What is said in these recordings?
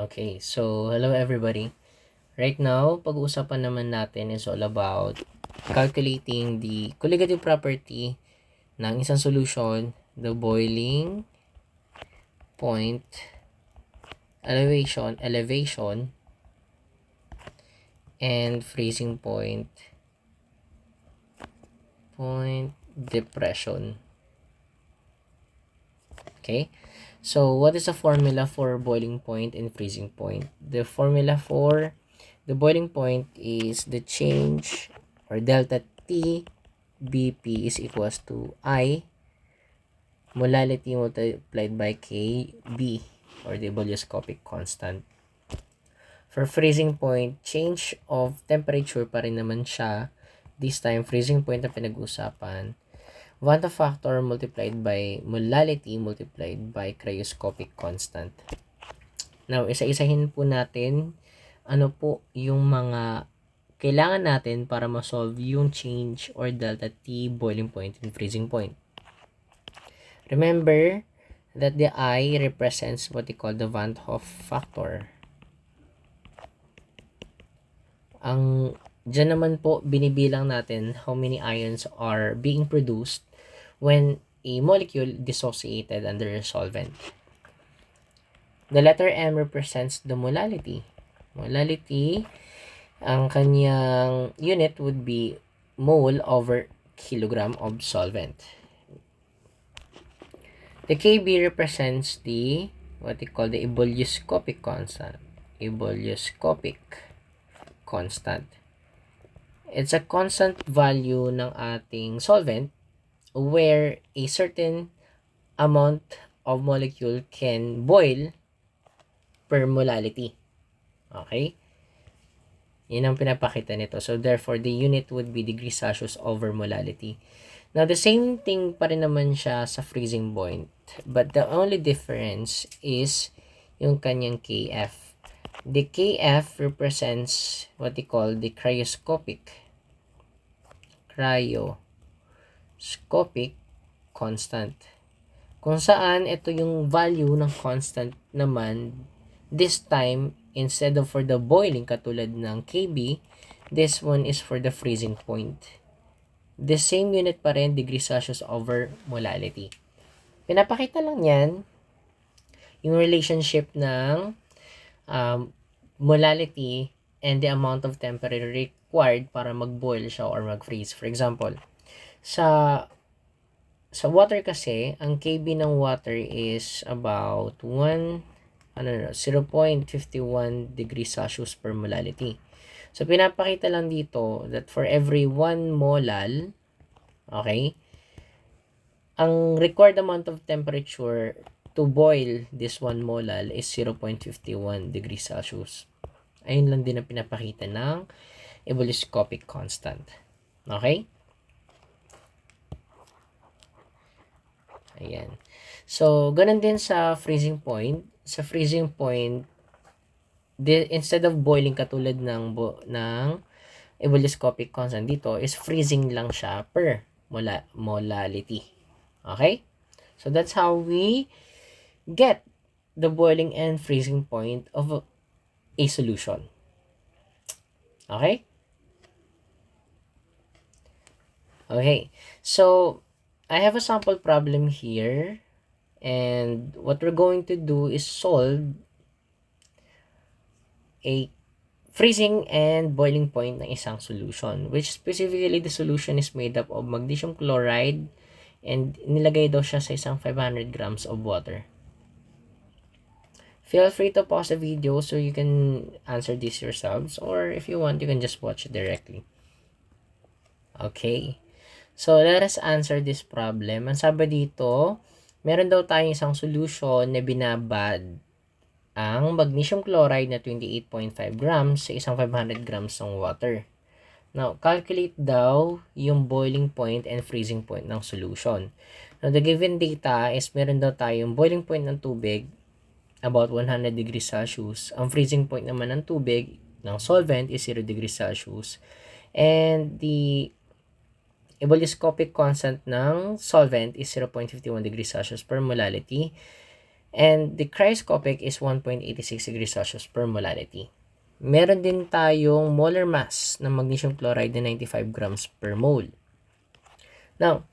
Okay, so hello everybody. Right now, pag-uusapan naman natin is all about calculating the colligative property ng isang solution, the boiling point, elevation, and freezing point depression. Okay? So, what is the formula for boiling point and freezing point? The formula for the boiling point is the change or delta T BP is equals to I molality multiplied by KB or the boileroscopic constant. For freezing point, change of temperature pa rin naman siya. This time, freezing point na pinag-usapan. Vanta factor multiplied by molality multiplied by cryoscopic constant. Now, isa-isahin po natin ano po yung mga kailangan natin para ma-solve yung change or delta T boiling point and freezing point. Remember that the I represents what we call the Van Hoff factor. Diyan naman po binibilang natin how many ions are being produced when a molecule dissociated under a solvent. The letter M represents the molality. Molality, ang kanyang unit would be mole over kilogram of solvent. The KB represents the what we call the ebullioscopic constant. It's a constant value ng ating solvent where a certain amount of molecule can boil per molality. Okay? Yun ang pinapakita nito. So, therefore, the unit would be degrees Celsius over molality. Now, the same thing pa rin naman siya sa freezing point. But the only difference is yung kanyang KF. The KF represents what we call the cryoscopic constant. Kung saan ito yung value ng constant naman, this time, instead of for the boiling katulad ng KB, this one is for the freezing point. The same unit pa rin, degrees Celsius over molality. Pinapakita lang yan yung relationship ng molality and the amount of temperature required para mag-boil siya or mag-freeze. For example, sa water kasi, ang KB ng water is about 0.51 degrees Celsius per molality. So, pinapakita lang dito that for every 1 molal, okay, ang required amount of temperature to boil this 1 molal is 0.51 degrees Celsius. Ayun lang din ang pinapakita ng ebullioscopic constant. Okay? Ayan. So, ganun din sa freezing point. Sa freezing point, instead of boiling katulad ng ebullioscopic constant dito, is freezing lang siya per molality. Okay? So, that's how we get the boiling and freezing point of a solution. Okay? Okay. So, I have a sample problem here. And what we're going to do is solve a freezing and boiling point ng isang solution. Which specifically, the solution is made up of magnesium chloride and nilagay daw siya sa isang 500 grams of water. Feel free to pause the video so you can answer this yourselves, or if you want, you can just watch it directly. Okay. So, let us answer this problem. Ang sabi dito, meron daw tayong isang solution na binabad ang magnesium chloride na 28.5 grams sa isang 500 grams ng water. Now, calculate daw yung boiling point and freezing point ng solution. Now, the given data is meron daw tayong boiling point ng tubig about 100 degrees Celsius. Ang freezing point naman ng tubig ng solvent is 0 degrees Celsius. And the ebullioscopic constant ng solvent is 0.51 degrees Celsius per molality. And the cryoscopic is 1.86 degrees Celsius per molality. Meron din tayong molar mass ng magnesium chloride na 95 grams per mole. Now,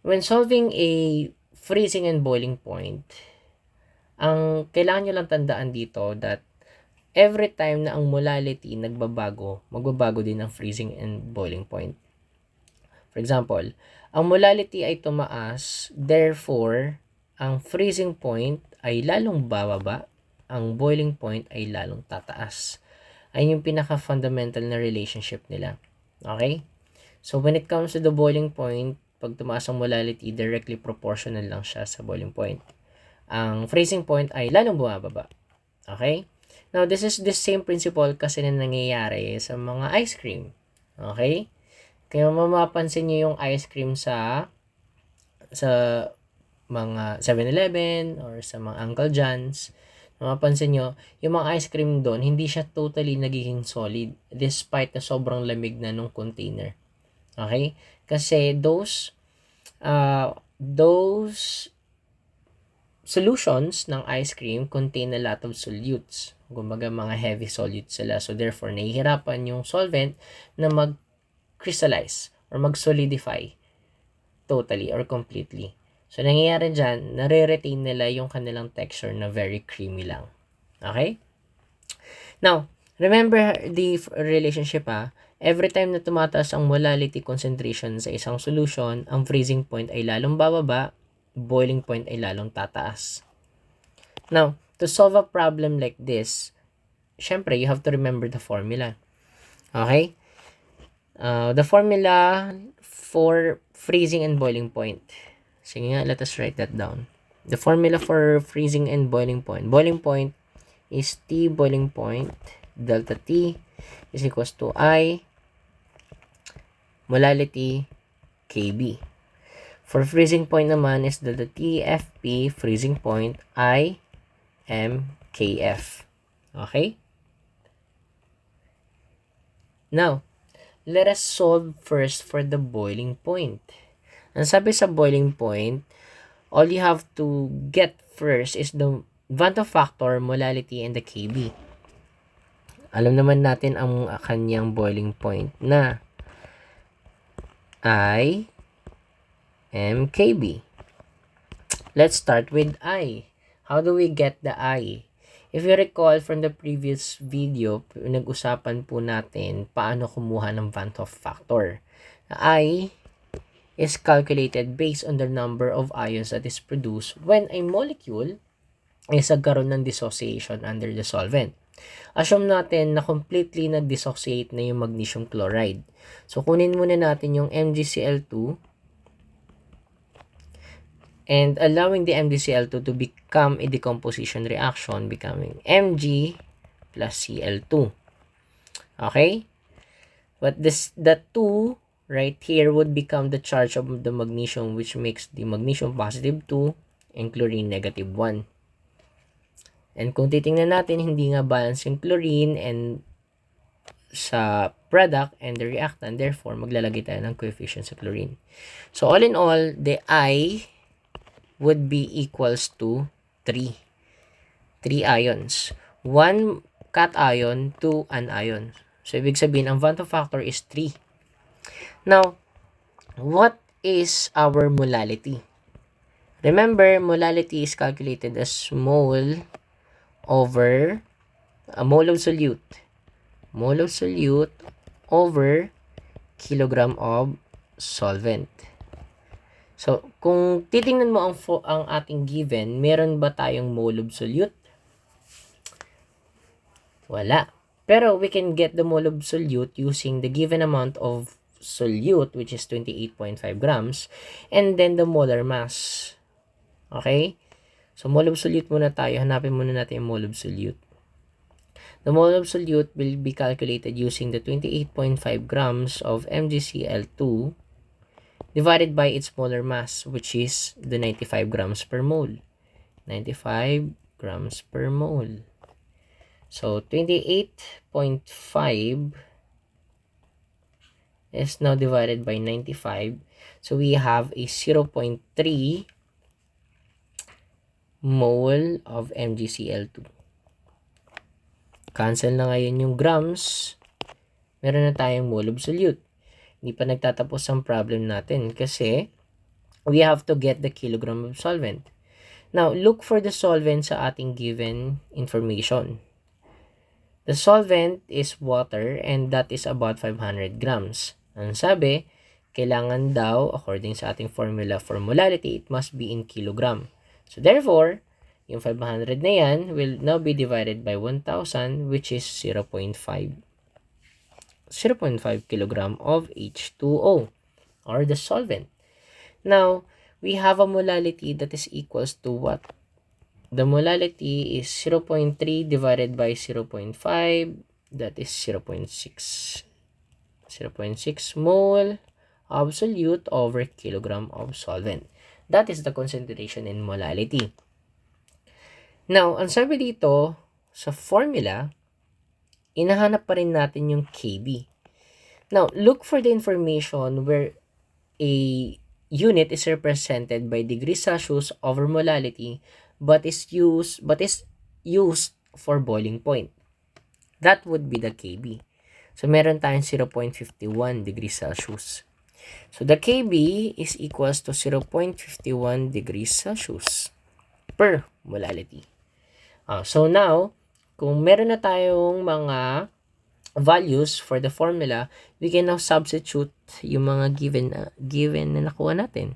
when solving a freezing and boiling point, ang kailangan nyo lang tandaan dito that every time na ang molality nagbabago, magbabago din ang freezing and boiling point. For example, ang molality ay tumaas, therefore, ang freezing point ay lalong bababa, ang boiling point ay lalong tataas. Ay yung pinaka-fundamental na relationship nila. Okay? So, when it comes to the boiling point, pag tumaas ang molality, directly proportional lang siya sa boiling point. Ang freezing point ay lalong bumababa. Okay? Now, this is the same principle kasi na nangyayari sa mga ice cream. Okay? Kaya mapapansin nyo yung ice cream sa mga 7-Eleven or sa mga Uncle John's. Mapapansin nyo, yung mga ice cream doon, hindi siya totally nagiging solid despite na sobrang lamig na nung container. Okay? Kasi those solutions ng ice cream contain a lot of solutes. Kumbaga, mga heavy solutes sila. So, therefore, nahihirapan yung solvent na mag-crystallize or mag-solidify totally or completely. So, nangyayari dyan, nare-retain nila yung kanilang texture na very creamy lang. Okay? Now, remember the relationship Every time na tumataas ang molality concentration sa isang solution, ang freezing point ay lalong bababa, boiling point ay lalong tataas. Now, to solve a problem like this, syempre, you have to remember the formula. Okay? The formula for freezing and boiling point. Sige nga, let us write that down. The formula for freezing and boiling point. Boiling point is T boiling point delta T is equals to I molality KB. For freezing point naman is delta T FP freezing point I MKF. Okay? Now, let us solve first for the boiling point. Ang sabi sa boiling point, all you have to get first is the Van't Hoff factor, molality, and the KB. Alam naman natin ang kanyang boiling point na I MKB. Let's start with I. How do we get the I? If you recall from the previous video, nag-usapan po natin paano kumuha ng Van't Hoff factor. I is calculated based on the number of ions that is produced when a molecule is nagkaroon ng dissociation under the solvent. Assume natin na completely na-dissociate na yung magnesium chloride. So, kunin muna natin yung MgCl2 and allowing the MgCl2 to become a decomposition reaction, becoming Mg plus Cl2. Okay? But the 2 right here would become the charge of the magnesium, which makes the magnesium positive 2 and chlorine negative 1. And kung titingnan natin, hindi nga balance yung chlorine and sa product and the reactant, therefore maglalagay tayo ng coefficient sa chlorine. So all in all, the I would be equals to 3. 3 ions. 1 cation, 2 anion. So ibig sabihin, ang Van't Hoff factor is 3. Now, what is our molality? Remember, molality is calculated as mole over a mole of solute. Mole of solute over kilogram of solvent. So, kung titingnan mo ang ating given, meron ba tayong mole of solute? Wala. Pero we can get the mole of solute using the given amount of solute, which is 28.5 grams, and then the molar mass. Okay? So, mole of solute muna tayo. Hanapin muna natin yung mole of solute. The mole of solute will be calculated using the 28.5 grams of MgCl2 divided by its molar mass, which is the 95 grams per mole. 95 grams per mole. So, 28.5 is now divided by 95. So, we have a 0.3 mole of MgCl2. Cancel na ngayon yung grams. Meron na tayong mole of solute. Hindi pa nagtatapos ang problem natin kasi we have to get the kilogram of solvent. Now, look for the solvent sa ating given information. The solvent is water and that is about 500 grams. Ang sabi, kailangan daw, according sa ating formula for molality, it must be in kilogram. So therefore, yung 500 na yan will now be divided by 1,000 which is 0.5 kilogram of H2O or the solvent. Now, we have a molality that is equals to what? The molality is 0.3 divided by 0.5, that is 0.6. 0.6 mole of solute over kilogram of solvent. That is the concentration in molality. Now, ang sabi dito sa formula, inahanap pa rin natin yung Kb. Now, look for the information where a unit is represented by degrees Celsius over molality but is used for boiling point. That would be the Kb. So, meron tayong 0.51 degrees Celsius. So, the Kb is equals to 0.51 degrees Celsius per molality. So, now, kung meron na tayong mga values for the formula, we can now substitute yung mga given na nakuha natin.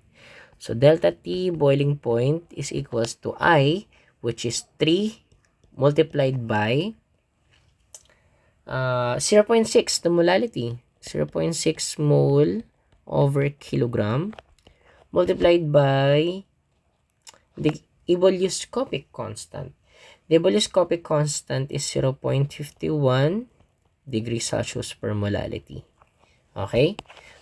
So, delta T boiling point is equals to I, which is 3 multiplied by 0.6, the molality. 0.6 mole over kilogram multiplied by the ebullioscopic constant. The ebullioscopic constant is 0.51 degrees Celsius per molality. Okay?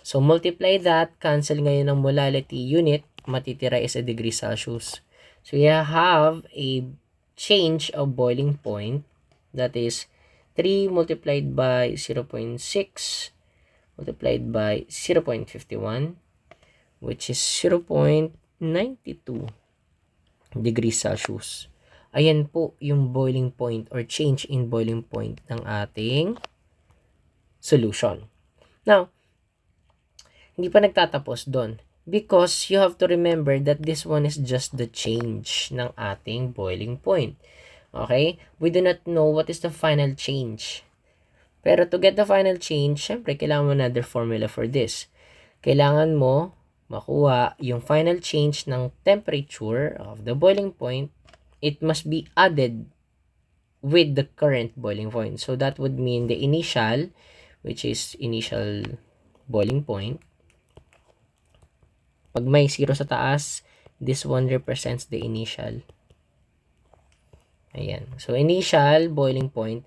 So, multiply that. Cancel ngayon ng molality unit. Matitira is a degree Celsius. So, you have a change of boiling point. That is 3 multiplied by 0.6 multiplied by 0.51, which is 0.92 degrees Celsius. Ayan po yung boiling point or change in boiling point ng ating solution. Now, hindi pa nagtatapos doon because you have to remember that this one is just the change ng ating boiling point. Okay? We do not know what is the final change. Pero to get the final change, syempre, kailangan mo another formula for this. Kailangan mo makuha yung final change ng temperature of the boiling point. It must be added with the current boiling point. So, that would mean the initial, which is initial boiling point. Pag may 0 sa taas, this one represents the initial. Ayan. So, initial boiling point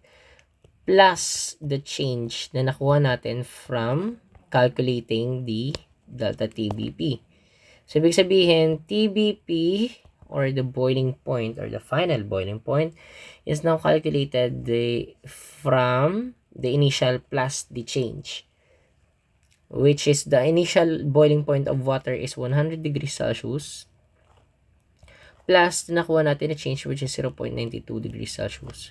plus the change na nakuha natin from calculating the delta TBP. So, ibig sabihin, TBP or the boiling point or the final boiling point is now calculated from the initial plus the change, which is the initial boiling point of water is 100 degrees Celsius plus nakuha natin na change which is 0.92 degrees Celsius.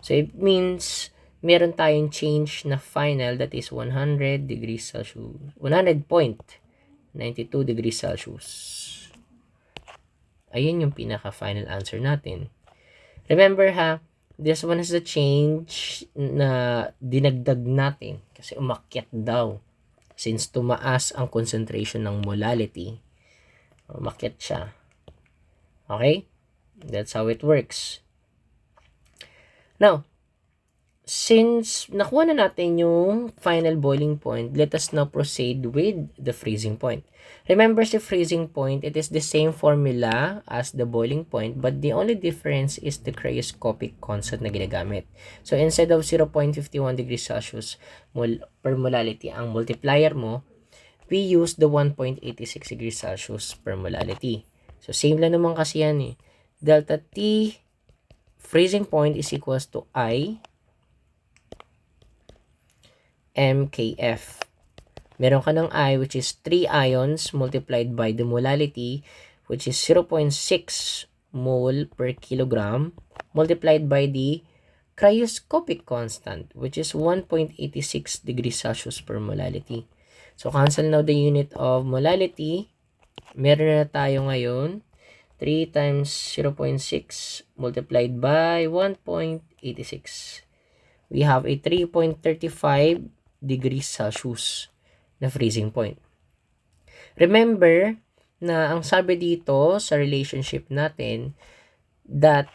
So, it means meron tayong change na final that is 100 degrees Celsius. 100.92 degrees Celsius. Ayun yung pinaka-final answer natin. Remember ha, this one is the change na dinagdag natin kasi umakyat daw. Since tumaas ang concentration ng molality, umakyat siya. Okay? That's how it works. Now, since nakuha na natin yung final boiling point, let us now proceed with the freezing point. Remember the freezing point, it is the same formula as the boiling point, but the only difference is the cryoscopic constant na ginagamit. So, instead of 0.51 degrees Celsius per molality ang multiplier mo, we use the 1.86 degrees Celsius per molality. So, same lang naman kasi yan eh. Delta T freezing point is equals to I MKF. Meron ka ng I which is 3 ions multiplied by the molality which is 0.6 mole per kilogram multiplied by the cryoscopic constant, which is 1.86 degrees Celsius per molality. So, cancel now the unit of molality. Meron na tayo ngayon 3 times 0.6 multiplied by 1.86. We have a 3.35 degrees Celsius na freezing point. Remember na ang sabi dito sa relationship natin that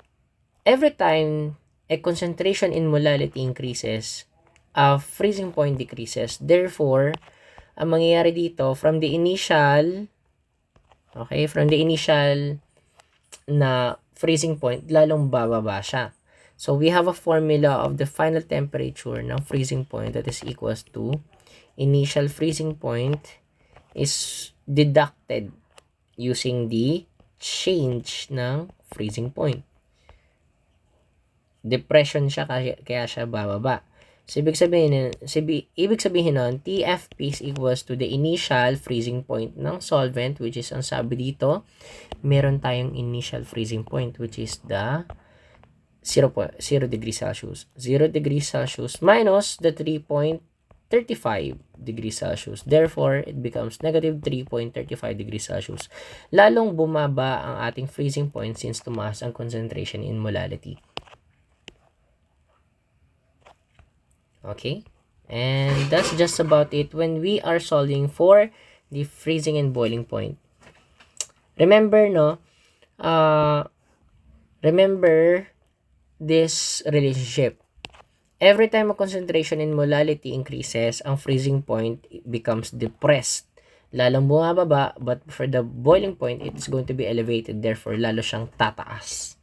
every time a concentration in molality increases, a freezing point decreases. Therefore, ang mangyayari dito from the initial na freezing point, lalong bababa siya. So, we have a formula of the final temperature ng freezing point that is equals to initial freezing point is deducted using the change ng freezing point. Depression siya kaya siya bababa. So, ibig sabihin nun, TFP is equals to the initial freezing point ng solvent, which is, ang sabi dito, meron tayong initial freezing point, which is the 0 degrees Celsius. 0 degrees Celsius minus the 3.35 degrees Celsius. Therefore, it becomes negative 3.35 degrees Celsius. Lalong bumaba ang ating freezing point since tumaas ang concentration in molality. Okay? And that's just about it when we are solving for the freezing and boiling point. Remember, remember this relationship. Every time a concentration in molality increases, ang freezing point becomes depressed. Lalong bumababa, but for the boiling point, it's going to be elevated. Therefore, lalo siyang tataas.